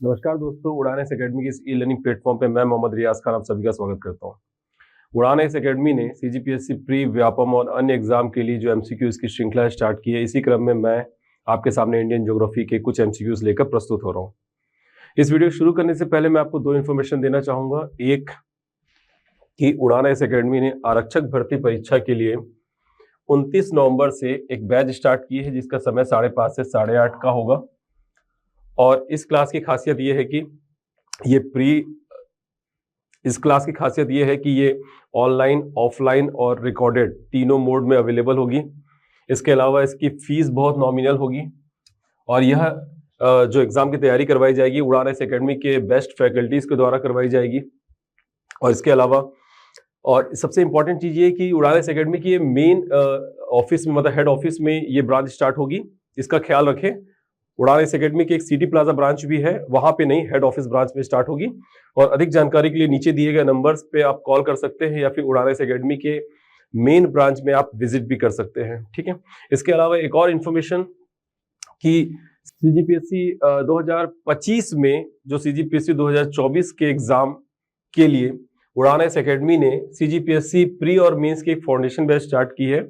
नमस्कार दोस्तों, उड़ान एस अकेडमी के इस ई लर्निंग प्लेटफॉर्म पे मैं मोहम्मद रियाज खान आप सभी का स्वागत करता हूं। उड़ान एस अकेडमी ने सीजीपीएससी प्री, व्यापम और अन्य एग्जाम के लिए जो एमसीक्यूज की श्रृंखला स्टार्ट की है, इसी क्रम में मैं आपके सामने इंडियन ज्योग्राफी के कुछ एमसीक्यूज लेकर प्रस्तुत हो रहा हूँ। इस वीडियो शुरू करने से पहले मैं आपको दो इन्फॉर्मेशन देना चाहूंगा। एक कि उड़ान एस अकेडमी ने आरक्षक भर्ती परीक्षा के लिए 29 नवंबर से एक बैच स्टार्ट की है, जिसका समय 5:30 से 8:30 का होगा। और इस क्लास की खासियत ये है कि इस क्लास की खासियत ये है कि ये ऑनलाइन, ऑफलाइन और रिकॉर्डेड तीनों मोड में अवेलेबल होगी। इसके अलावा इसकी फीस बहुत नॉमिनल होगी और यह जो एग्जाम की तैयारी करवाई जाएगी उड़ान एस अकेडमी के बेस्ट फैकल्टीज के द्वारा करवाई जाएगी। और इसके अलावा और सबसे इंपॉर्टेंट चीज ये कि उड़ान एस अकेडमी की ये मेन ऑफिस में, मतलब हेड ऑफिस में ये ब्रांच स्टार्ट होगी। इसका ख्याल रखें। उड़ान एस अकेडमी के एक सिटी प्लाजा ब्रांच भी है, वहां पे नहीं, हेड ऑफिस ब्रांच में स्टार्ट होगी। और अधिक जानकारी के लिए नीचे दिए गए नंबर्स पे आप कॉल कर सकते हैं या फिर उड़ान एस अकेडमी के मेन ब्रांच में आप विजिट भी कर सकते हैं। ठीक है। इसके अलावा एक और इन्फॉर्मेशन कि सीजीपीएससी 2025 में जो सीजीपीएससी 2024 के एग्जाम के लिए उड़ान एस अकेडमी ने सीजीपीएससी प्री और मेंस की एक फाउंडेशन बैच स्टार्ट की है।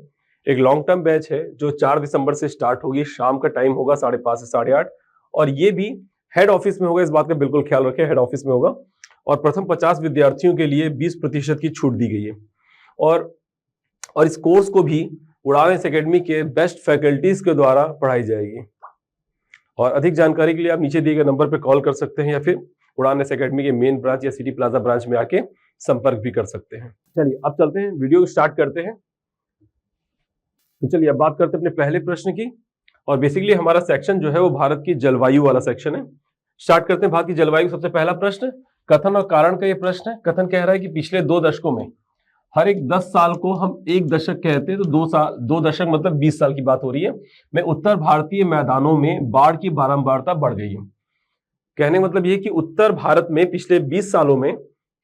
एक लॉन्ग टर्म बैच है जो 4 दिसंबर से स्टार्ट होगी। शाम का टाइम होगा 5:30 से 8:30 और ये भी हेड ऑफिस में होगा। इस बात का बिल्कुल ख्याल रखें, हेड ऑफिस में होगा। और प्रथम 50 विद्यार्थियों के लिए 20% की छूट दी गई है। और इस कोर्स को भी उड़ान एस अकेडमी के बेस्ट फैकल्टीज के द्वारा पढ़ाई जाएगी। और अधिक जानकारी के लिए आप नीचे दिए गए नंबर पर कॉल कर सकते हैं या फिर उड़ान एस अकेडमी के मेन ब्रांच या सिटी प्लाजा ब्रांच में आके संपर्क भी कर सकते हैं। चलिए अब चलते हैं, वीडियो स्टार्ट करते हैं। तो चलिए अब बात करते हैं अपने पहले प्रश्न की। और बेसिकली हमारा सेक्शन जो है वो भारत की जलवायु वाला सेक्शन है। स्टार्ट करते हैं भारत की जलवायु। सबसे पहला प्रश्न कथन और कारण का ये प्रश्न है। कथन कह रहा है कि पिछले 2 दशकों में, हर एक 10 साल को हम एक दशक कहते हैं, तो 2 दशक मतलब 20 साल की बात हो रही है, में उत्तर भारतीय मैदानों में बाढ़ की बारंबारता बढ़ गई है। कहने का मतलब ये कि उत्तर भारत में पिछले 20 सालों में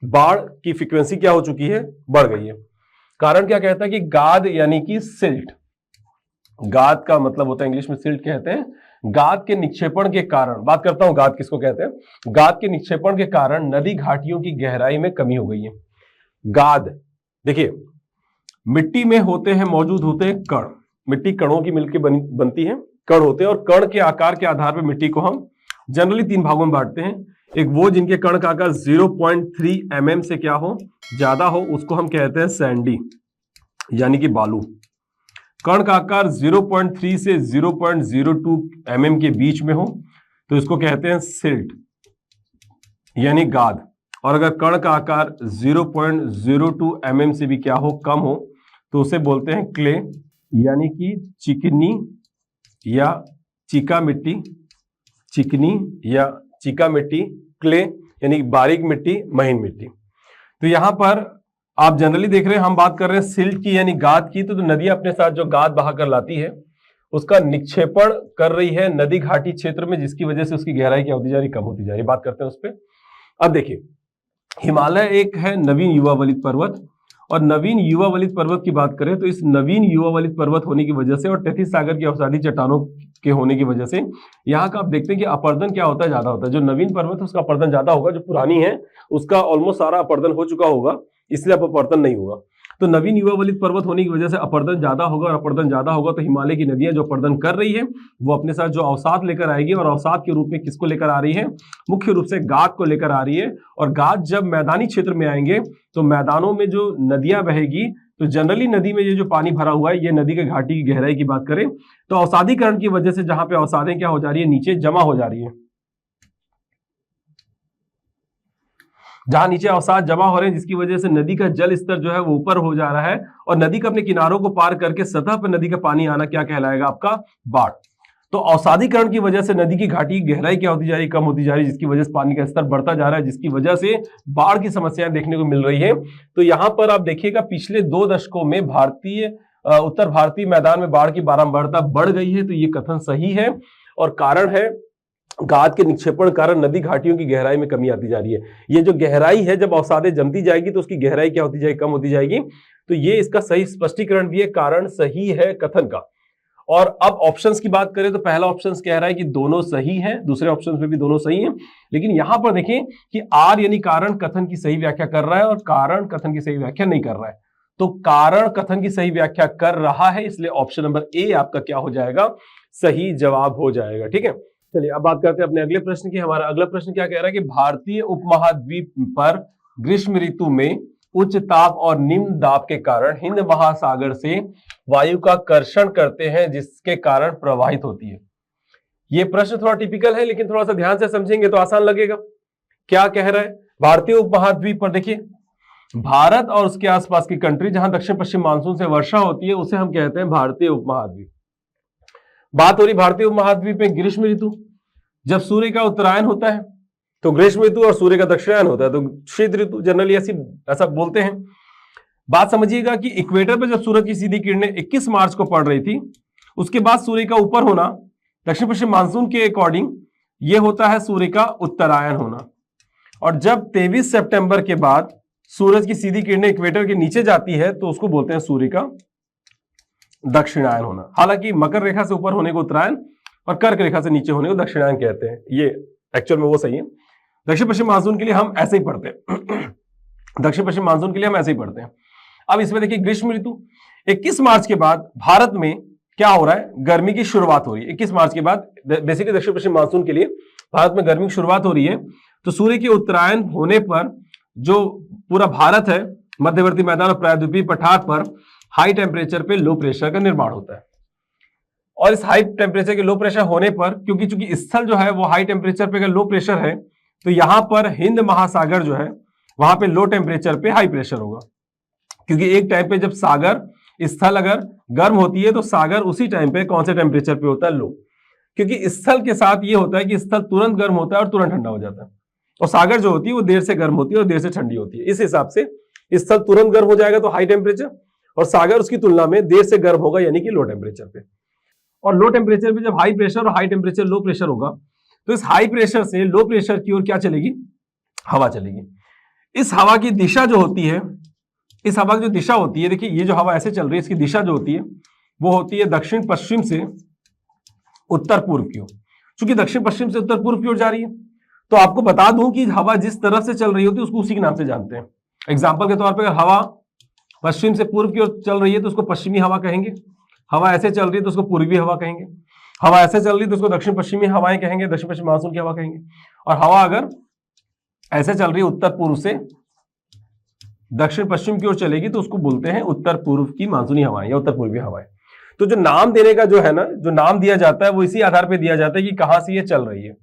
बाढ़ की फ्रीक्वेंसी क्या हो चुकी है, बढ़ गई है। कारण क्या कहता है कि गाद यानी कि सिल्ट, गाद का मतलब होता है इंग्लिश में सिल्ट कहते हैं, गाद के निक्षेपण के कारण, बात करता हूं गाद किसको कहते हैं, गाद के निक्षेपण के कारण नदी घाटियों की गहराई में कमी हो गई है। गाद देखिए, मिट्टी में मौजूद होते हैं कण, मिट्टी कणों की मिलकर बनती है, कण होते हैं और कण के आकार के आधार पर मिट्टी को हम जनरली 3 भागों में बांटते हैं। एक वो जिनके कण का आकार 0.3 mm से क्या हो, ज्यादा हो, उसको हम कहते हैं सैंडी यानी कि बालू। कण का आकार 0.3 से 0.02 mm के बीच में हो तो इसको कहते हैं सिल्ट यानी गाद। और अगर कण का आकार 0.02 mm से भी क्या हो, कम हो, तो उसे बोलते हैं क्ले यानी कि चिकनी या चीका मिट्टी, चिकनी या चीका मिट्टी, क्ले यानी बारीक मिट्टी, महीन मिट्टी। तो यहां पर आप जनरली देख रहे हैं, हम बात कर रहे हैं सिल्ट की यानी गाद की। तो नदियां अपने साथ जो गाद बहाकर लाती है उसका निक्षेपण कर रही है नदी घाटी क्षेत्र में, जिसकी वजह से उसकी गहराई क्या होती जा रही, कम होती जा रही। बात करते हैं उस पर। अब देखिए, हिमालय एक है नवीन युवा वलित पर्वत, और नवीन युवा वलित पर्वत की बात करें तो इस नवीन युवा वलित पर्वत होने की वजह से और तैतीस सागर की अवसादी चट्टानों के होने की वजह से यहाँ का आप देखते हैं कि अपर्दन क्या होता है, ज्यादा होता है। जो नवीन पर्वत है उसका अपर्दन ज्यादा होगा, जो पुरानी है उसका ऑलमोस्ट सारा अपर्दन हो चुका होगा, इसलिए अब अपर्दन नहीं होगा। तो नवीन युवा वलित पर्वत होने की वजह से अपर्दन ज्यादा होगा, और अपर्दन ज्यादा होगा तो हिमालय की नदियां जो अपर्दन कर रही है वो अपने साथ जो अवसाद लेकर आएगी, और अवसाद के रूप में किसको लेकर आ रही है, मुख्य रूप से गाद को लेकर आ रही है। और गाद जब मैदानी क्षेत्र में आएंगे तो मैदानों में जो नदियां बहेगी, तो जनरली नदी में ये जो पानी भरा हुआ है, ये नदी के घाटी की गहराई की बात करें तो अवसादीकरण की वजह से जहां पे अवसादें क्या हो जा रही है, नीचे जमा हो जा रही है। जहां नीचे अवसाद जमा हो रहे हैं, जिसकी वजह से नदी का जल स्तर जो है वो ऊपर हो जा रहा है, और नदी का अपने किनारों को पार करके सतह पर नदी का पानी आना क्या कहलाएगा, आपका बाढ़। तो अवसादीकरण की वजह से नदी की घाटी की गहराई क्या होती जा रही, कम होती जा रही, जिसकी वजह से पानी का स्तर बढ़ता जा रहा है, जिसकी वजह से बाढ़ की समस्याएं देखने को मिल रही है। तो यहां पर आप देखिएगा पिछले 2 दशकों में उत्तर भारतीय मैदान में बाढ़ की बारंबारता बढ़ गई है। तो ये कथन सही है, और कारण है गाद के निक्षेपण कारण नदी घाटियों की गहराई में कमी आती जा रही है। ये जो गहराई है, जब अवसादें जमती जाएगी तो उसकी गहराई क्या होती जाएगी, कम होती जाएगी। तो ये इसका सही स्पष्टीकरण भी है, कारण सही है कथन का। और अब ऑप्शंस की बात करें तो पहला ऑप्शन कह रहा है कि दोनों सही हैं, दूसरे ऑप्शन में भी दोनों सही हैं, लेकिन यहां पर देखें कि आर यानी कारण कथन की सही व्याख्या कर रहा है और कारण कथन की सही व्याख्या नहीं कर रहा है। तो कारण कथन की सही व्याख्या कर रहा है, इसलिए ऑप्शन नंबर ए आपका क्या हो जाएगा, सही जवाब हो जाएगा। ठीक है, चलिए अब बात करते हैं अपने अगले प्रश्न की। हमारा अगला प्रश्न क्या कह रहा है कि भारतीय उपमहाद्वीप पर ग्रीष्म ऋतु में उच्च ताप और निम्न दाब के कारण हिंद महासागर से वायु का कर्षण करते हैं, जिसके कारण प्रवाहित होती है। यह प्रश्न थोड़ा टिपिकल है, लेकिन थोड़ा सा ध्यान से समझेंगे तो आसान लगेगा। क्या कह रहा है, भारतीय उपमहाद्वीप पर, देखिए भारत और उसके आसपास की कंट्री जहां दक्षिण पश्चिम मानसून से वर्षा होती है उसे हम कहते हैं भारतीय उपमहाद्वीप। बात हो रही भारतीय उपमहाद्वीप में ग्रीष्म ऋतु, जब सूर्य का उत्तरायण होता है तो ग्रीष्म ऋतु, और सूर्य का दक्षिणायन होता है तो शीत ऋतु, जनरली ऐसा बोलते हैं। बात समझिएगा कि इक्वेटर पर जब सूरज की सीधी किरणें 21 मार्च को पड़ रही थी, उसके बाद सूर्य का ऊपर होना दक्षिण पश्चिम मानसून के अकॉर्डिंग यह होता है सूर्य का उत्तरायण होना। और जब 23 सितंबर के बाद सूरज की सीधी किरणें इक्वेटर के नीचे जाती है तो उसको बोलते हैं सूर्य का दक्षिणायन होना। हालांकि मकर रेखा से ऊपर होने को उत्तरायण और कर्क रेखा से नीचे होने को दक्षिणायन कहते हैं, ये एक्चुअल में वो सही है। दक्षिण पश्चिम मानसून के लिए हम ऐसे ही पढ़ते हैं दक्षिण पश्चिम मानसून के लिए हम ऐसे ही पढ़ते हैं। अब इसमें देखिए ग्रीष्म ऋतु 21 मार्च के बाद भारत में क्या हो रहा है, गर्मी की शुरुआत हो रही है। 21 मार्च के बाद बेसिकली दक्षिण पश्चिम मानसून के लिए भारत में गर्मी की शुरुआत हो रही है। तो सूर्य के उत्तरायण होने पर जो पूरा भारत है, मध्यवर्ती मैदान और प्रायद्वीपीय पठार पर हाई टेम्परेचर पे लो प्रेशर का निर्माण होता है। और इस हाई टेम्परेचर के लो प्रेशर होने पर, क्योंकि चूंकि स्थल जो है वो हाई टेम्परेचर पे लो प्रेशर है, तो यहां पर हिंद महासागर जो है वहां पे लो टेम्परेचर पे हाई प्रेशर होगा। क्योंकि एक टाइम पे जब सागर स्थल अगर गर्म होती है तो सागर उसी टाइम पे कौन से टेम्परेचर पे होता है, लो। क्योंकि स्थल के साथ ये होता है कि स्थल तुरंत गर्म होता है और तुरंत ठंडा हो जाता है, और सागर जो होती है वो देर से गर्म होती है और देर से ठंडी होती है। इस हिसाब से स्थल तुरंत गर्म हो जाएगा तो हाई टेम्परेचर, और सागर उसकी तुलना में देर से गर्म होगा यानी कि लो टेम्परेचर पे। और लो टेम्परेचर पे जब हाई प्रेशर और हाई टेम्परेचर लो प्रेशर होगा तो इस हाई प्रेशर से लो प्रेशर की ओर क्या चलेगी, हवा चलेगी। इस हवा की दिशा जो होती है, इस हवा की जो दिशा होती है, देखिए ये जो हवा ऐसे चल रही है, इसकी दिशा जो होती है वो होती है दक्षिण पश्चिम से उत्तर पूर्व की ओर। चूंकि दक्षिण पश्चिम से उत्तर पूर्व की ओर जा रही है तो आपको बता दूं कि हवा जिस तरफ से चल रही होती है उसको उसी के नाम से जानते हैं। एग्जाम्पल के तौर पर अगर हवा पश्चिम से पूर्व की ओर चल रही है तो उसको पश्चिमी हवा कहेंगे, हवा ऐसे चल रही है तो उसको पूर्वी हवा कहेंगे, हवा ऐसे चल रही है तो उसको दक्षिण पश्चिमी हवाएं कहेंगे, दक्षिण पश्चिम मानसून की हवा कहेंगे। और हवा अगर ऐसे चल रही है उत्तर पूर्व से दक्षिण पश्चिम की ओर चलेगी तो उसको बोलते हैं उत्तर पूर्व की मानसूनी हवाएं या उत्तर पूर्वी हवाएं। तो जो नाम देने का जो है ना, जो नाम दिया जाता है वो इसी आधार पर दिया जाता है कि कहां से ये चल रही है।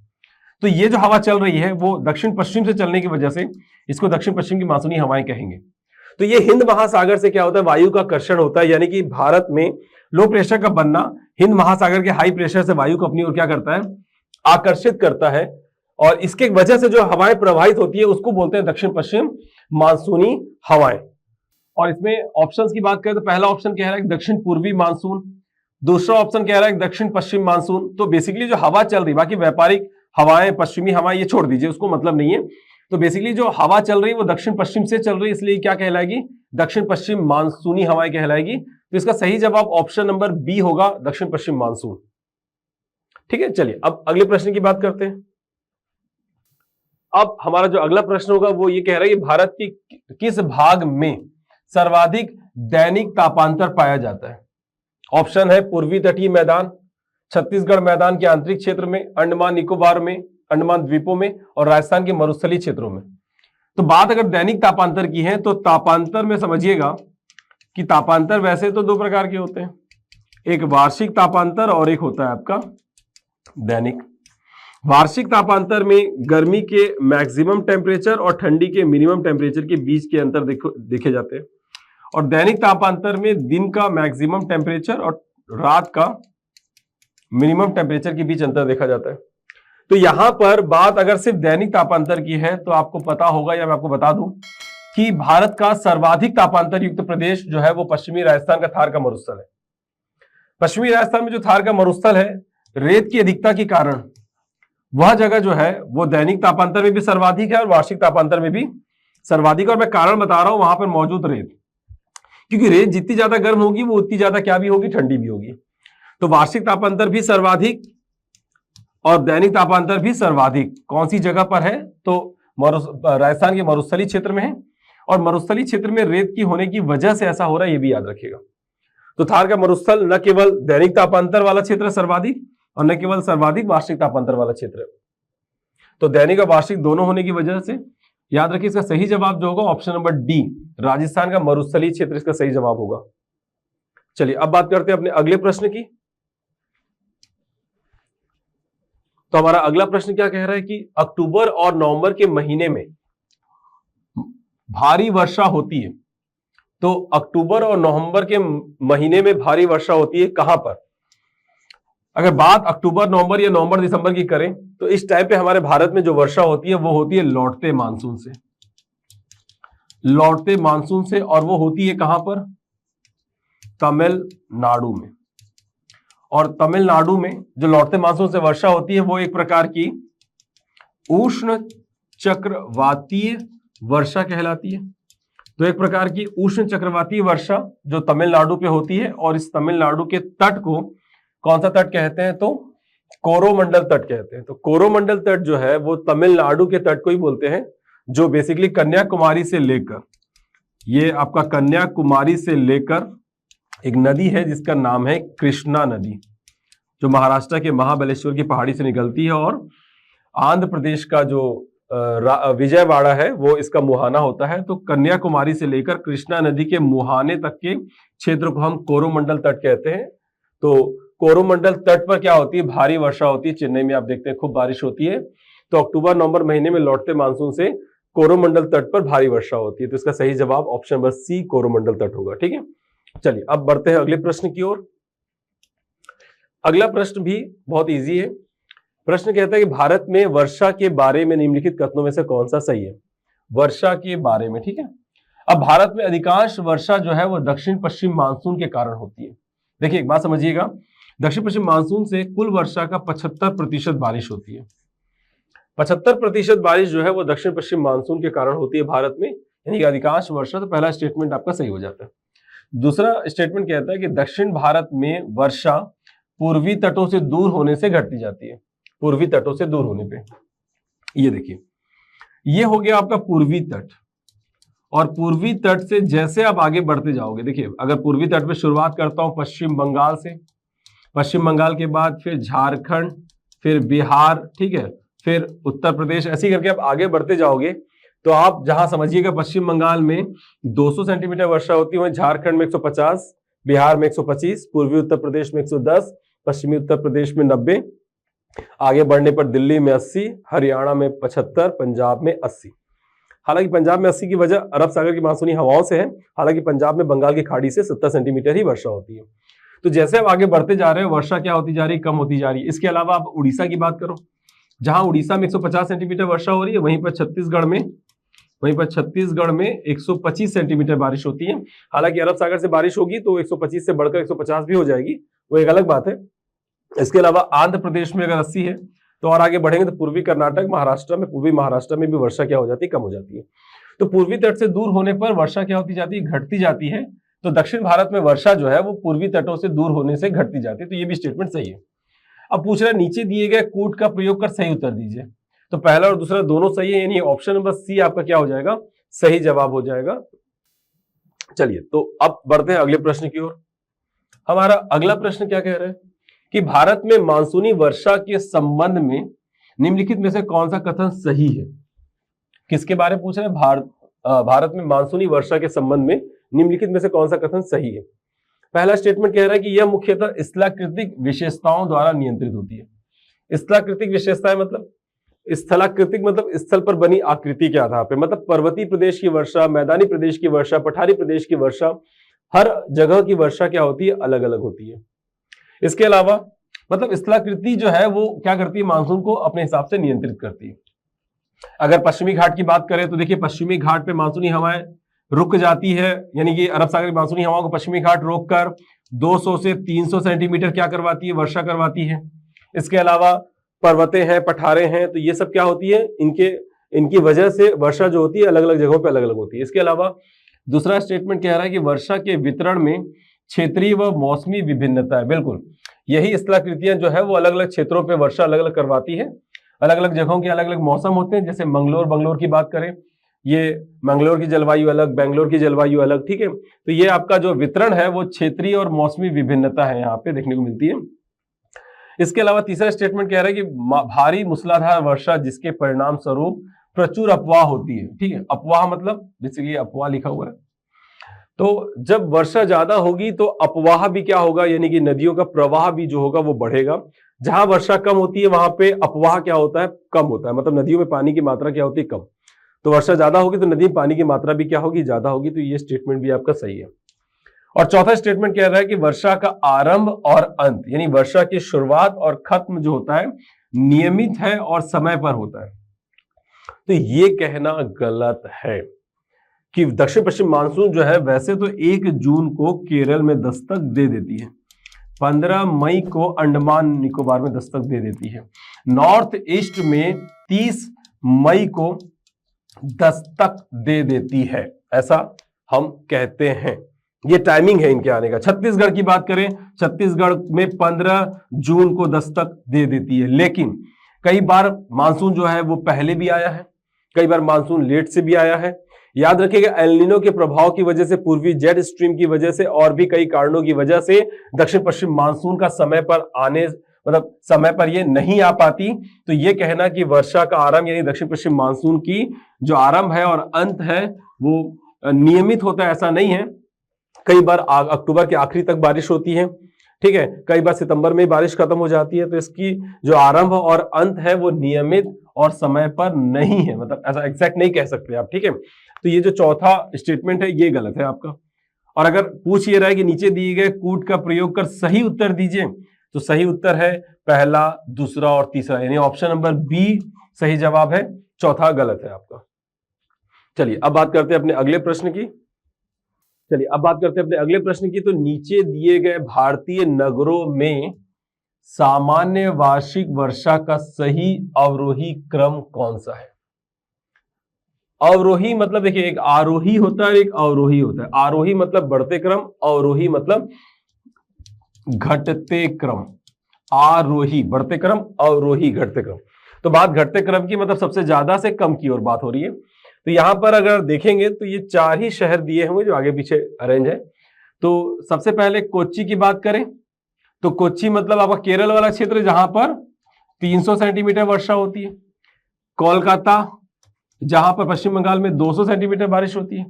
तो ये जो हवा चल रही है वो दक्षिण पश्चिम से चलने की वजह से इसको दक्षिण पश्चिम की मानसूनी हवाएं कहेंगे। तो ये हिंद महासागर से क्या होता है, वायु का कर्षण होता है, यानी कि भारत में लो प्रेशर का बनना हिंद महासागर के हाई प्रेशर से वायु को अपनी ओर क्या करता है, आकर्षित करता है। और इसके वजह से जो हवाएं प्रवाहित होती है उसको बोलते हैं दक्षिण पश्चिम मानसूनी हवाएं। और इसमें ऑप्शंस की बात करें तो पहला ऑप्शन कह रहा है दक्षिण पूर्वी मानसून, दूसरा ऑप्शन कह रहा है दक्षिण पश्चिम मानसून। तो बेसिकली जो हवा चल रही, बाकी व्यापारिक हवाएं, पश्चिमी हवाएं ये छोड़ दीजिए, उसको मतलब नहीं है। तो बेसिकली जो हवा चल रही है वो दक्षिण पश्चिम से चल रही है, इसलिए क्या कहलाएगी, दक्षिण पश्चिम मानसूनी हवाएं कहलाएगी। तो इसका सही जवाब ऑप्शन नंबर बी होगा, दक्षिण पश्चिम मानसून। ठीक है, चलिए अब अगले प्रश्न की बात करते हैं। अब हमारा जो अगला प्रश्न होगा वो ये कह रहा है कि भारत की किस भाग में सर्वाधिक दैनिक तापांतर पाया जाता है। ऑप्शन है पूर्वी तटीय मैदान, छत्तीसगढ़ मैदान के आंतरिक क्षेत्र में, अंडमान निकोबार में, अंडमान द्वीपों में, और राजस्थान के मरुस्थलीय क्षेत्रों में। तो बात अगर दैनिक तापांतर की है तो तापांतर में समझिएगा कि तापांतर वैसे तो दो प्रकार के होते हैं, एक वार्षिक तापांतर और एक होता है आपका दैनिक। वार्षिक तापांतर में गर्मी के मैक्सिमम टेम्परेचर और ठंडी के मिनिमम टेम्परेचर के बीच के अंतर देखे जाते हैं, और दैनिक तापांतर में दिन का मैक्सिमम टेम्परेचर और रात का मिनिमम टेम्परेचर के बीच अंतर देखा जाता है। तो यहां पर बात अगर सिर्फ दैनिक तापांतर की है तो आपको पता होगा, या मैं आपको बता दूं कि भारत का सर्वाधिक तापांतर युक्त प्रदेश जो है वो पश्चिमी राजस्थान का थार का मरुस्थल है। पश्चिमी राजस्थान में जो थार का मरुस्थल है, रेत की अधिकता के कारण वह जगह जो है वो दैनिक तापांतर में भी सर्वाधिक है और वार्षिक तापांतर में भी सर्वाधिक। और मैं कारण बता रहा हूं, वहां पर मौजूद रेत, क्योंकि रेत जितनी ज्यादा गर्म होगी वो उतनी ज्यादा क्या भी होगी, ठंडी भी होगी। तो वार्षिक तापांतर भी सर्वाधिक और दैनिक तापांतर भी सर्वाधिक कौन सी जगह पर है? तो राजस्थान के मरुस्थलीय क्षेत्र में है, और मरुस्थलीय क्षेत्र में रेत की होने की वजह से ऐसा हो रहा है, ये भी याद रखिएगा। तो थार का मरुस्थल न केवल दैनिक तापांतर वाला क्षेत्र सर्वाधिक और न केवल सर्वाधिक वार्षिक तापांतर वाला क्षेत्र है, तो दैनिक और वार्षिक दोनों होने की वजह से याद रखिए इसका सही जवाब जो होगा ऑप्शन नंबर डी, राजस्थान का मरुस्थलीय क्षेत्र इसका सही जवाब होगा। चलिए अब बात करते हैं अपने अगले प्रश्न की। तो हमारा अगला प्रश्न क्या कह रहा है कि अक्टूबर और नवंबर के महीने में भारी वर्षा होती है। तो अक्टूबर और नवंबर के महीने में भारी वर्षा होती है कहां पर? अगर बात अक्टूबर नवंबर या नवंबर दिसंबर की करें तो इस टाइम पे हमारे भारत में जो वर्षा होती है वो होती है लौटते मानसून से, लौटते मानसून से, और वो होती है कहां पर? तमिलनाडु में। और तमिलनाडु में जो लौटते मानसून से वर्षा होती है वो एक प्रकार की उष्ण चक्रवातीय वर्षा कहलाती है। तो एक प्रकार की उष्ण चक्रवातीय वर्षा जो तमिलनाडु पे होती है, और इस तमिलनाडु के तट को कौन सा तट कहते हैं? तो कोरोमंडल तट कहते हैं। तो कोरोमंडल तट जो है वो तमिलनाडु के तट को ही बोलते हैं, जो बेसिकली कन्याकुमारी से लेकर, ये आपका कन्याकुमारी से लेकर एक नदी है जिसका नाम है कृष्णा नदी, जो महाराष्ट्र के महाबलेश्वर की पहाड़ी से निकलती है, और आंध्र प्रदेश का जो विजयवाड़ा है वो इसका मुहाना होता है। तो कन्याकुमारी से लेकर कृष्णा नदी के मुहाने तक के क्षेत्र को हम कोरोमंडल तट कहते हैं। तो कोरोमंडल तट पर क्या होती है? भारी वर्षा होती है। चेन्नई में आप देखते हैं खूब बारिश होती है। तो अक्टूबर नवंबर महीने में लौटते मानसून से कोरोमंडल तट पर भारी वर्षा होती है। तो इसका सही जवाब ऑप्शन नंबर सी कोरोमंडल तट होगा। ठीक है, चलिए अब बढ़ते हैं अगले प्रश्न की ओर। अगला प्रश्न भी बहुत इजी है। प्रश्न कहता है कि भारत में वर्षा के बारे में निम्नलिखित कथनों में से कौन सा सही है? वर्षा के बारे में, ठीक है। अब भारत में अधिकांश वर्षा जो है वो दक्षिण पश्चिम मानसून के कारण होती है। देखिए एक बात समझिएगा, दक्षिण पश्चिम मानसून से कुल वर्षा का 75% बारिश होती है। 75% बारिश जो है वो दक्षिण पश्चिम मानसून के कारण होती है भारत में, यानी कि अधिकांश वर्षा। तो पहला स्टेटमेंट आपका सही हो जाता है। दूसरा स्टेटमेंट कहता है कि दक्षिण भारत में वर्षा पूर्वी तटों से दूर होने से घटती जाती है। पूर्वी तटों से दूर होने पे, ये देखिए ये हो गया आपका पूर्वी तट, और पूर्वी तट से जैसे आप आगे बढ़ते जाओगे, देखिए अगर पूर्वी तट पे शुरुआत करता हूं पश्चिम बंगाल से, पश्चिम बंगाल के बाद फिर झारखंड, फिर बिहार, ठीक है, फिर उत्तर प्रदेश, ऐसे करके आप आगे बढ़ते जाओगे तो आप जहां समझिएगा पश्चिम बंगाल में 200 सेंटीमीटर वर्षा होती है, झारखंड में 150, बिहार में 125, पूर्वी उत्तर प्रदेश में 110, पश्चिमी उत्तर प्रदेश में 90, आगे बढ़ने पर दिल्ली में 80, हरियाणा में 75, पंजाब में 80। हालांकि पंजाब में 80 की वजह अरब सागर की मानसूनी हवाओं से है। हालांकि पंजाब में बंगाल की खाड़ी से 70 सेंटीमीटर ही वर्षा होती है। तो जैसे आप आगे बढ़ते जा रहे हो वर्षा क्या होती जा रही है? कम होती जा रही है। इसके अलावा आप उड़ीसा की बात करो, जहां उड़ीसा में 150 सेंटीमीटर वर्षा हो रही है, वहीं पर छत्तीसगढ़ में 125 सेंटीमीटर बारिश होती है। हालांकि अरब सागर से बारिश होगी तो 125 से बढ़कर 150 भी हो जाएगी, वो एक अलग बात है। इसके अलावा आंध्र प्रदेश में अगर 80 है तो और आगे बढ़ेंगे तो पूर्वी कर्नाटक, महाराष्ट्र में, पूर्वी महाराष्ट्र में भी वर्षा क्या हो जाती है? कम हो जाती है। तो पूर्वी तट से दूर होने पर वर्षा क्या होती जाती है? घटती जाती है। तो दक्षिण भारत में वर्षा जो है वो पूर्वी तटों से दूर होने से घटती जाती है। तो ये भी स्टेटमेंट सही है। अब पूछ रहा है नीचे दिए गए कूट का प्रयोग कर सही उत्तर दीजिए। तो पहला और दूसरा दोनों सही है, यानी ऑप्शन नंबर सी आपका क्या हो जाएगा? सही जवाब हो जाएगा। चलिए तो अब बढ़ते हैं अगले प्रश्न की ओर। हमारा अगला प्रश्न क्या कह रहा है कि भारत में मानसूनी वर्षा के संबंध में निम्नलिखित में से कौन सा कथन सही है? किसके बारे में पूछ रहे हैं? भारत में मानसूनी वर्षा के संबंध में निम्नलिखित में से कौन सा कथन सही है? पहला स्टेटमेंट कह रहा है कि यह मुख्यतः स्थलाकृतिक विशेषताओं द्वारा नियंत्रित होती है। स्थलाकृतिक विशेषताएं मतलब, स्थलाकृतिक मतलब स्थल पर बनी आकृति के आधार पर, मतलब पर्वतीय प्रदेश की वर्षा, मैदानी प्रदेश की वर्षा, पठारी प्रदेश की वर्षा, हर जगह की वर्षा क्या होती है? अलग अलग होती है। इसके अलावा मतलब स्थलाकृति जो है वो क्या करती है? मानसून को अपने हिसाब से नियंत्रित करती है। अगर पश्चिमी घाट की बात करें तो देखिए पश्चिमी घाट पे मानसूनी हवाएं रुक जाती है, यानी कि अरब सागर की मानसूनी हवाओं को पश्चिमी घाट रोककर 200 से 300 सेंटीमीटर क्या करवाती है? वर्षा करवाती है। इसके अलावा पर्वतें हैं, पठारें हैं, तो ये सब क्या होती है? इनकी वजह से वर्षा जो होती है अलग अलग जगहों पर अलग अलग होती है। इसके अलावा दूसरा स्टेटमेंट कह रहा है कि वर्षा के वितरण में क्षेत्रीय व मौसमी विभिन्नता है। बिल्कुल, यही स्थलाकृतियां जो है वो अलग अलग क्षेत्रों पे वर्षा अलग अलग करवाती है। अलग अलग जगहों के अलग अलग मौसम होते हैं। जैसे मंगलोर की बात करें, ये मंगलोर की जलवायु अलग, बेंगलोर की जलवायु अलग, ठीक है। तो ये आपका जो वितरण है वो क्षेत्रीय और मौसमी विभिन्नता है यहाँ पे देखने को मिलती है। इसके अलावा तीसरा स्टेटमेंट कह रहा है कि भारी मूसलाधार वर्षा जिसके परिणाम स्वरूप प्रचुर अफवाह होती है, ठीक है। अफवाह मतलब बेसिकली अफवाह लिखा हुआ है। तो जब वर्षा ज्यादा होगी तो अफवाह भी क्या होगा, यानी कि नदियों का प्रवाह भी जो होगा वो बढ़ेगा। जहां वर्षा कम होती है वहां पे अफवाह क्या होता है, कम होता है। मतलब नदियों में पानी की मात्रा क्या होती है, कम। तो वर्षा ज्यादा होगी तो नदी में पानी की मात्रा भी क्या होगी, ज्यादा होगी। तो ये स्टेटमेंट भी आपका सही है। और चौथा स्टेटमेंट कह रहा है कि वर्षा का आरंभ और अंत, यानी वर्षा की शुरुआत और खत्म जो होता है नियमित है और समय पर होता है। तो ये कहना गलत है कि दक्षिण पश्चिम मानसून जो है वैसे तो 1 जून को केरल में दस्तक दे देती है, 15 मई को अंडमान निकोबार में दस्तक दे देती है, नॉर्थ ईस्ट में 30 मई को दस्तक दे देती है, ऐसा हम कहते हैं। ये टाइमिंग है इनके आने का। छत्तीसगढ़ की बात करें, छत्तीसगढ़ में 15 जून को दस्तक दे देती है। लेकिन कई बार मानसून जो है वो पहले भी आया है, कई बार मानसून लेट से भी आया है। याद रखिएगा, एल नीनो के प्रभाव की वजह से, पूर्वी जेट स्ट्रीम की वजह से और भी कई कारणों की वजह से दक्षिण पश्चिम मानसून का समय पर आने, मतलब समय पर ये नहीं आ पाती। तो ये कहना कि वर्षा का आरंभ यानी दक्षिण पश्चिम मानसून की जो आरंभ है और अंत है वो नियमित होता है, ऐसा नहीं है। कई बार अक्टूबर के आखिरी तक बारिश होती है, ठीक है। कई बार सितंबर में बारिश खत्म हो जाती है। तो इसकी जो आरंभ और अंत है वो नियमित और समय पर नहीं है, मतलब ऐसा एग्जैक्ट नहीं कह सकते आप, ठीक है। तो ये जो चौथा स्टेटमेंट है ये गलत है आपका। और अगर पूछ ये रहा है कि नीचे दिए गए कूट का प्रयोग कर सही उत्तर दीजिए, तो सही उत्तर है पहला, दूसरा और तीसरा, यानी ऑप्शन नंबर बी सही जवाब है, चौथा गलत है आपका। चलिए अब बात करते हैं अपने अगले प्रश्न की। तो नीचे दिए गए भारतीय नगरों में सामान्य वार्षिक वर्षा का सही अवरोही क्रम कौन सा है। अवरोही मतलब देखिए, एक आरोही होता है, एक अवरोही होता है। आरोही मतलब बढ़ते क्रम, अवरोही मतलब घटते क्रम। आरोही बढ़ते क्रम, अवरोही घटते क्रम। तो बात घटते क्रम की, मतलब सबसे ज्यादा से कम की ओर बात हो रही है। तो यहां पर अगर देखेंगे तो ये 4 ही शहर दिए हुए जो आगे पीछे अरेंज है। तो सबसे पहले कोच्चि की बात करें तो कोच्चि मतलब आपका केरल वाला क्षेत्र जहां पर 300 सेंटीमीटर वर्षा होती है। कोलकाता जहां पर पश्चिम बंगाल में 200 सेंटीमीटर बारिश होती है।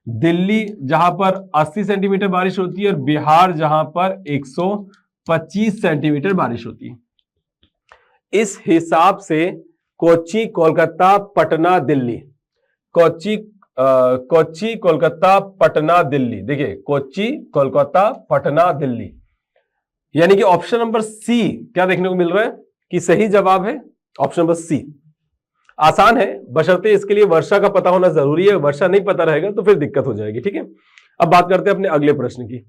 दिल्ली जहां पर 80 सेंटीमीटर बारिश होती है और बिहार जहां पर 125 सेंटीमीटर बारिश होती है। इस हिसाब से कोच्चि, कोलकाता, पटना, दिल्ली, कोच्चि, कोलकाता, पटना, दिल्ली, देखिए कोच्चि, कोलकाता, पटना, दिल्ली, यानी कि ऑप्शन नंबर सी क्या देखने को मिल रहा है कि सही जवाब है ऑप्शन नंबर सी। आसान है, बशर्ते इसके लिए वर्षा का पता होना जरूरी है। वर्षा नहीं पता रहेगा तो फिर दिक्कत हो जाएगी, ठीक है। अब बात करते हैं अपने अगले प्रश्न की।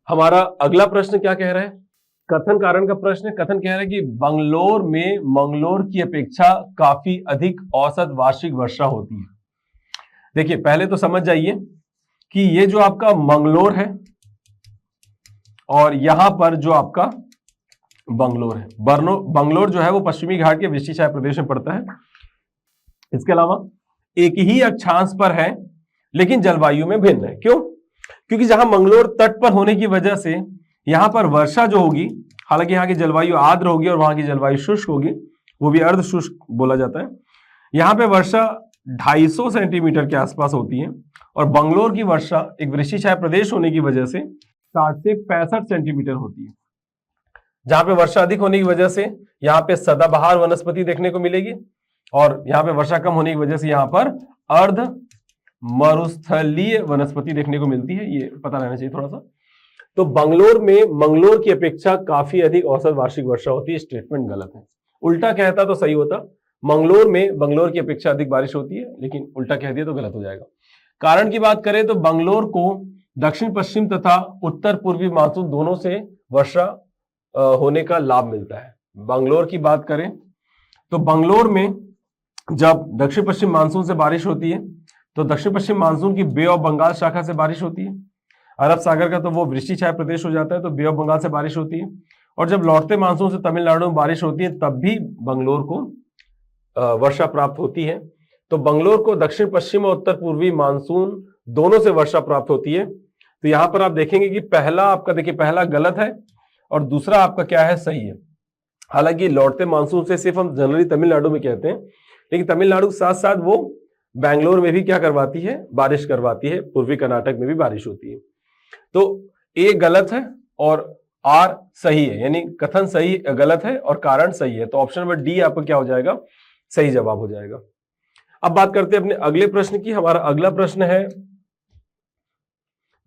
हमारा अगला प्रश्न क्या कह रहा है, कथन कारण का प्रश्न है। कथन कह रहा है कि बंगलोर में मंगलोर की अपेक्षा काफी अधिक औसत वार्षिक वर्षा होती है। देखिए पहले तो समझ जाइए कि ये जो आपका मंगलोर है और यहां पर जो आपका बंगलोर है, बंगलोर जो है वो पश्चिमी घाट के वृष्टि छाया प्रदेश में पड़ता है। इसके अलावा एक ही अक्षांश पर है लेकिन जलवायु में भिन्न है। क्यों? क्योंकि जहां मंगलोर तट पर होने की वजह से यहां पर वर्षा जो होगी, हालांकि यहाँ की जलवायु आर्द्र होगी और वहां की जलवायु शुष्क होगी, वो भी अर्ध शुष्क बोला जाता है। यहां पे वर्षा 250 सेंटीमीटर के आसपास होती है और बंगलोर की वर्षा एक वृष्टि छाया प्रदेश होने की वजह से 60 से 65 सेंटीमीटर होती है। जहां पे वर्षा अधिक होने की वजह से यहाँ पे सदाबहार वनस्पति देखने को मिलेगी और यहाँ पे वर्षा कम होने की वजह से यहाँ पर अर्ध मरुस्थलीय वनस्पति देखने को मिलती है। ये पता रहना चाहिए थोड़ा सा। तो बंगलोर में मंगलोर की अपेक्षा काफी अधिक औसत वार्षिक वर्षा होती है, स्टेटमेंट गलत है। उल्टा कहता तो सही होता, मंगलोर में बंगलोर की अपेक्षा अधिक बारिश होती है, लेकिन उल्टा कह दिया तो गलत हो जाएगा। कारण की बात करें तो बंगलोर को दक्षिण पश्चिम तथा उत्तर पूर्वी मानसून दोनों से वर्षा होने का लाभ मिलता है। बंगलोर की बात करें तो बंगलोर में जब दक्षिण पश्चिम मानसून से बारिश होती है तो दक्षिण पश्चिम मानसून की बे ऑफ बंगाल शाखा से बारिश होती है। अरब सागर का तो वो वृष्टि छाया प्रदेश हो जाता है, तो बे ऑफ बंगाल से बारिश होती है। और जब लौटते मानसून से तमिलनाडु में बारिश होती है तब भी बंगलोर को वर्षा प्राप्त होती है। तो बंगलोर को दक्षिण पश्चिम और उत्तर पूर्वी मानसून दोनों से वर्षा प्राप्त होती है। तो यहां पर आप देखेंगे कि पहला आपका, देखिए पहला गलत है और दूसरा आपका क्या है, सही है। हालांकि लौटते मानसून से सिर्फ हम जनरली तमिलनाडु में कहते हैं, लेकिन तमिलनाडु के साथ साथ वो बैंगलोर में भी क्या करवाती है, बारिश करवाती है, पूर्वी कर्नाटक में भी बारिश होती है। तो ए गलत है और आर सही है, यानी कथन सही गलत है और कारण सही है। तो ऑप्शन नंबर डी आपका क्या हो जाएगा, सही जवाब हो जाएगा। अब बात करते हैं अपने अगले प्रश्न की। हमारा अगला प्रश्न है,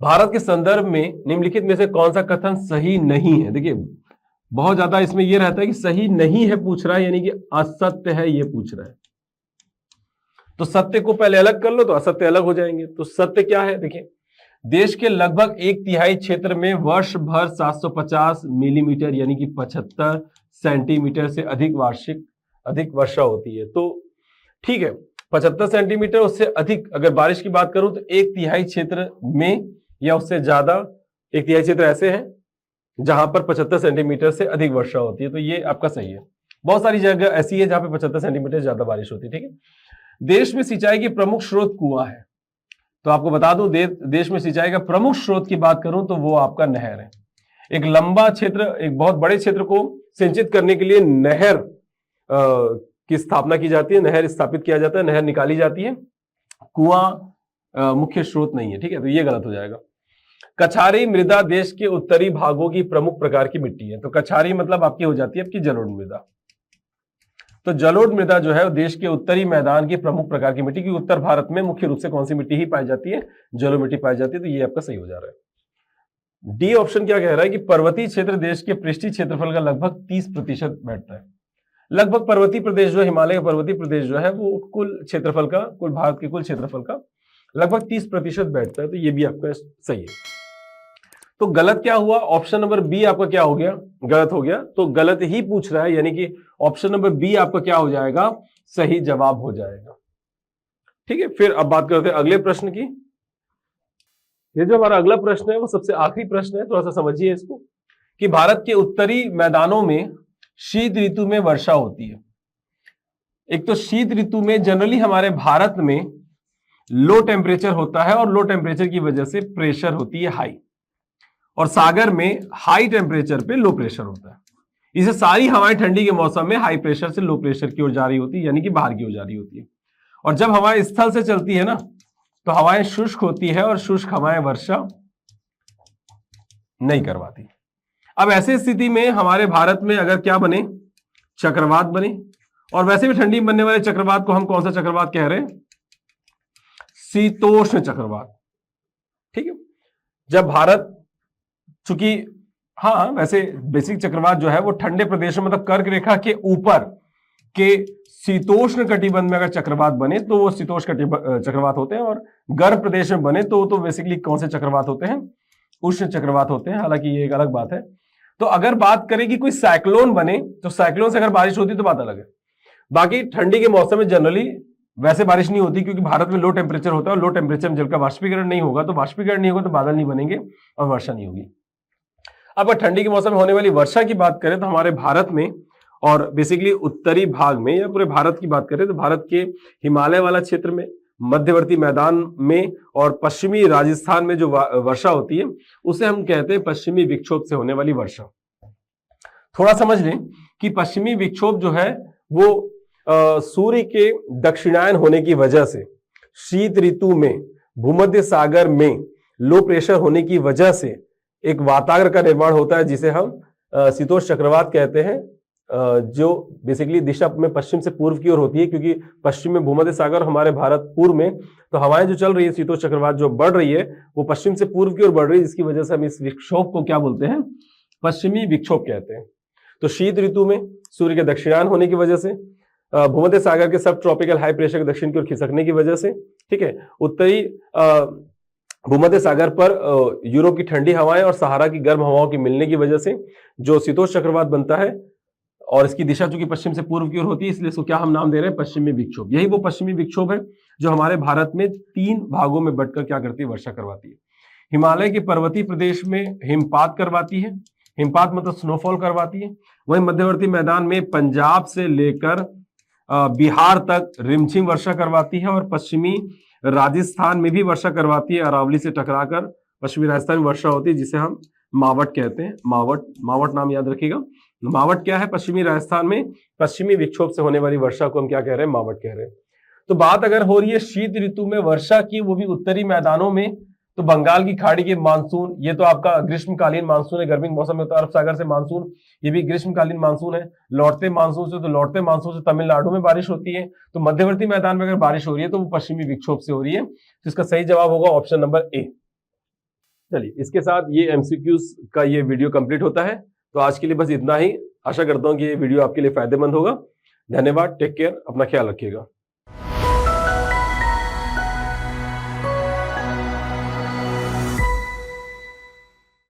भारत के संदर्भ में निम्नलिखित में से कौन सा कथन सही नहीं है। देखिए बहुत ज्यादा इसमें यह रहता है कि सही नहीं है पूछ रहा है, यानी कि असत्य है ये पूछ रहा है। तो सत्य को पहले अलग कर लो तो असत्य अलग हो जाएंगे। तो सत्य क्या है, देखिए देश के लगभग 1/3 क्षेत्र में वर्ष भर 750 मिलीमीटर यानी कि 75 सेंटीमीटर से अधिक वर्षा होती है। तो ठीक है, 75 सेंटीमीटर उससे अधिक अगर बारिश की बात करूं तो 1/3 क्षेत्र में या उससे ज्यादा 1/3 क्षेत्र ऐसे हैं जहां पर 75 सेंटीमीटर से अधिक वर्षा होती है। तो ये आपका सही है। बहुत सारी जगह ऐसी है जहां पे 75 सेंटीमीटर ज्यादा बारिश होती है। ठीक है, देश में सिंचाई की प्रमुख स्रोत कुआं है। तो आपको बता दूं देश में सिंचाई का प्रमुख स्रोत की बात करूं तो वो आपका नहर है। एक लंबा क्षेत्र, एक बहुत बड़े क्षेत्र को सिंचित करने के लिए नहर की स्थापना की जाती है, नहर स्थापित किया जाता है, नहर निकाली जाती है, कुआं मुख्य स्रोत नहीं है। ठीक है, तो ये गलत हो जाएगा। कछारी मृदा देश के उत्तरी भागों की प्रमुख प्रकार की मिट्टी है। तो कछारी मतलब आपकी हो जाती है आपकी जलोढ़ मृदा। तो जलोढ़ मृदा जो है देश के उत्तरी मैदान की प्रमुख प्रकार की मिट्टी, क्योंकि उत्तर भारत में मुख्य रूप से कौन सी मिट्टी ही पाई जाती है, जलोढ़ मिट्टी पाई जाती है। तो ये आपका सही हो जा रहा है। डी ऑप्शन क्या कह रहा है कि पर्वतीय क्षेत्र देश के पृष्ठीय क्षेत्रफल का लगभग 30% बैठता है। लगभग पर्वतीय प्रदेश जो हिमालय का पर्वतीय प्रदेश जो है वो कुल क्षेत्रफल का, कुल भारत के कुल क्षेत्रफल का लगभग 30% बैठता है। तो ये भी आपका सही है। तो गलत क्या हुआ, ऑप्शन नंबर बी आपका क्या हो गया, गलत हो गया। तो गलत ही पूछ रहा है, यानी कि ऑप्शन नंबर बी आपका क्या हो जाएगा, सही जवाब हो जाएगा। ठीक है, फिर अब बात करते हैं अगले प्रश्न की। ये जो हमारा अगला प्रश्न है वो सबसे आखिरी प्रश्न है, थोड़ा सा समझिए इसको, कि भारत के उत्तरी मैदानों में शीत ऋतु में वर्षा होती है। एक तो शीत ऋतु में जनरली हमारे भारत में लो टेम्परेचर होता है और लो टेम्परेचर की वजह से प्रेशर होती है हाई, और सागर में हाई टेम्परेचर पे लो प्रेशर होता है। इसे सारी हवाएं ठंडी के मौसम में हाई प्रेशर से लो प्रेशर की ओर जा रही होती है, यानी कि बाहर की ओर जा रही होती है। और जब हवाएं स्थल से चलती है ना तो हवाएं शुष्क होती है और शुष्क हवाएं वर्षा नहीं करवाती। अब ऐसी स्थिति में हमारे भारत में अगर क्या बने, चक्रवात बने, और वैसे भी ठंडी में बनने वाले चक्रवात को हम कौन सा चक्रवात कह रहे हैं, शीतोष्ण चक्रवात। ठीक है, जब भारत चूंकि हाँ वैसे बेसिक चक्रवात जो है वो ठंडे प्रदेशों मतलब कर्क रेखा के ऊपर के शीतोष्ण कटिबंध में अगर चक्रवात बने तो वो शीतोष्ण चक्रवात होते हैं, और गर्म प्रदेश में बने तो बेसिकली कौन से चक्रवात होते हैं, उष्ण चक्रवात होते हैं। हालांकि ये एक अलग बात है। तो अगर बात करें कि कोई साइक्लोन बने तो साइक्लोन से अगर बारिश होती तो बात अलग है। बाकी ठंडी के मौसम में जनरली वैसे बारिश नहीं होती, क्योंकि भारत में लो टेम्परेचर होता है, और लो टेम्परेचर में जल का वाष्पीकरण नहीं होगा, तो वाष्पीकरण नहीं होगा तो बादल नहीं बनेंगे और वर्षा नहीं होगी। अब ठंडी के मौसम में होने वाली वर्षा की बात करें तो हमारे भारत में और बेसिकली उत्तरी भाग में या पूरे भारत की बात करें तो भारत के हिमालय वाला क्षेत्र में, मध्यवर्ती मैदान में और पश्चिमी राजस्थान में जो वर्षा होती है उसे हम कहते हैं पश्चिमी विक्षोभ से होने वाली वर्षा। थोड़ा समझ लें कि पश्चिमी विक्षोभ जो है वो सूर्य के दक्षिणायन होने की वजह से, शीत ऋतु में भूमध्य सागर में लो प्रेशर होने की वजह से एक वातावरण का निर्माण होता है जिसे हम शीतोष्ण चक्रवात कहते हैं, जो बेसिकली दिशा में पश्चिम से पूर्व की ओर होती है, क्योंकि पश्चिम में भूमध्य सागर, हमारे भारत पूर्व में, तो हवाएं जो चल रही है शीतोष्ण चक्रवात जो बढ़ रही है वो पश्चिम से पूर्व की ओर बढ़ रही है, जिसकी वजह से हम इस विक्षोभ को क्या बोलते हैं, पश्चिमी विक्षोभ कहते हैं। तो शीत ऋतु में सूर्य के दक्षिणायन होने की वजह से, भूमध्य सागर के सब ट्रॉपिकल हाई प्रेशर के दक्षिण की ओर खिसकने की वजह से, ठीक है, उत्तरी भूमध्य सागर पर यूरोप की ठंडी हवाएं और सहारा की गर्म हवाओं के मिलने की वजह से जो शीतोष्ण चक्रवात बनता है, और इसकी दिशा चूंकि पश्चिम से पूर्व की ओर होती है इसलिए इसको क्या हम नाम दे रहे हैं, पश्चिमी विक्षोभ। यही वो पश्चिमी विक्षोभ है जो हमारे भारत में 3 भागों में बंटकर क्या करती है, वर्षा करवाती है। हिमालय के पर्वतीय प्रदेश में हिमपात करवाती है, हिमपात मतलब स्नोफॉल करवाती है। वहीं मध्यवर्ती मैदान में पंजाब से लेकर बिहार तक रिमझिम वर्षा करवाती है और पश्चिमी राजस्थान में भी वर्षा करवाती है। अरावली से टकराकर पश्चिमी राजस्थान में वर्षा होती है जिसे हम मावट कहते हैं। मावट, मावट नाम याद रखिएगा। मावट क्या है? पश्चिमी राजस्थान में पश्चिमी विक्षोभ से होने वाली वर्षा को हम क्या कह रहे हैं? मावट कह रहे हैं। तो बात अगर हो रही है शीत ऋतु में वर्षा की, वो भी उत्तरी मैदानों में, तो बंगाल की खाड़ी के मानसून, ये तो आपका ग्रीष्मकालीन मानसून है, गर्मी के मौसम में होता है। अरब सागर से मानसून, ये भी ग्रीष्मकालीन मानसून है। लौटते मानसून से, तो लौटते मानसून से तमिलनाडु में बारिश होती है। तो मध्यवर्ती मैदान में अगर बारिश हो रही है तो वो पश्चिमी विक्षोभ से हो रही है। तो इसका सही जवाब होगा ऑप्शन नंबर ए। चलिए, इसके साथ ये एमसीक्यूज का ये वीडियो कंप्लीट होता है। तो आज के लिए बस इतना ही। आशा करता हूं कि ये वीडियो आपके लिए फायदेमंद होगा। धन्यवाद, टेक केयर, अपना ख्याल रखिएगा।